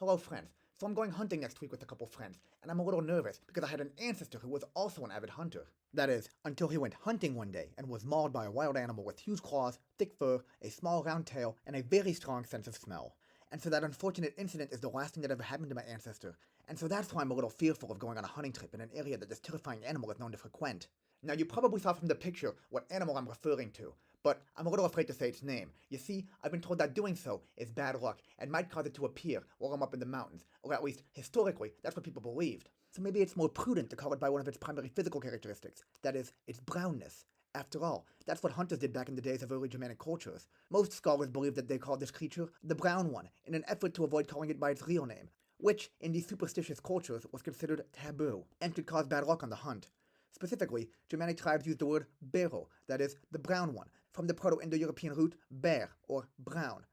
Hello friends. So I'm going hunting next week with a couple friends, and I'm a little nervous because I had an ancestor who was also an avid hunter. That is, until he went hunting one day and was mauled by a wild animal with huge claws, thick fur, a small round tail, and a very strong sense of smell. And so that unfortunate incident is the last thing that ever happened to my ancestor, and so that's why I'm a little fearful of going on a hunting trip in an area that this terrifying animal is known to frequent. Now, you probably saw from the picture what animal I'm referring to, but I'm a little afraid to say its name. You see, I've been told that doing so is bad luck and might cause it to appear while I'm up in the mountains, or at least, historically, that's what people believed. So maybe it's more prudent to call it by one of its primary physical characteristics, that is, its brownness. After all, that's what hunters did back in the days of early Germanic cultures. Most scholars believe that they called this creature the brown one, in an effort to avoid calling it by its real name, which, in these superstitious cultures, was considered taboo, and could cause bad luck on the hunt. Specifically, Germanic tribes used the word bero, that is, the brown one, from the Proto-Indo-European root bear, or brown.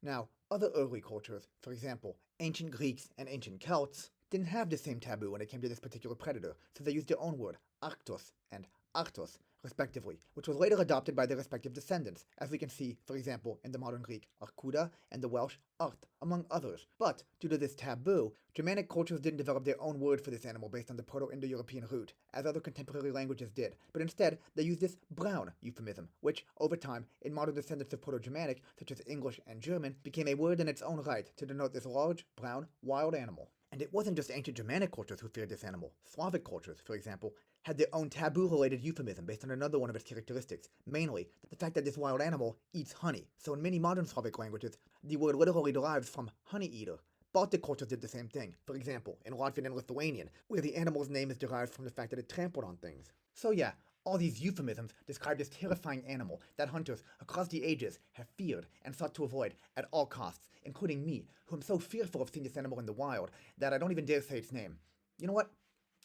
Now, other early cultures, for example, ancient Greeks and ancient Celts, didn't have the same taboo when it came to this particular predator, so they used their own word, arctos and artos, respectively, which was later adopted by their respective descendants, as we can see, for example, in the modern Greek arcúda and the Welsh arth, among others. But, due to this taboo, Germanic cultures didn't develop their own word for this animal based on the Proto-Indo-European root, as other contemporary languages did, but instead, they used this brown euphemism, which, over time, in modern descendants of Proto-Germanic, such as English and German, became a word in its own right to denote this large, brown, wild animal. And it wasn't just ancient Germanic cultures who feared this animal. Slavic cultures, for example, had their own taboo-related euphemism based on another one of its characteristics, mainly the fact that this wild animal eats honey. So in many modern Slavic languages, the word literally derives from honey eater. Baltic cultures did the same thing, for example, in Latvian and Lithuanian, where the animal's name is derived from the fact that it trampled on things. So yeah, all these euphemisms describe this terrifying animal that hunters across the ages have feared and sought to avoid at all costs, including me, who am so fearful of seeing this animal in the wild that I don't even dare say its name. You know what?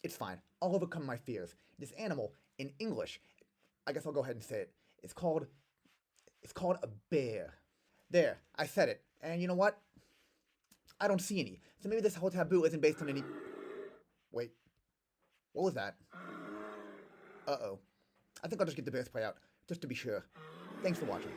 It's fine. I'll overcome my fears. This animal, in English, I guess I'll go ahead and say it, it's called a bear. There, I said it. And you know what? I don't see any. So maybe this whole taboo isn't based on any... Wait. What was that? Uh-oh. I think I'll just get the bear spray out, just to be sure. Thanks for watching.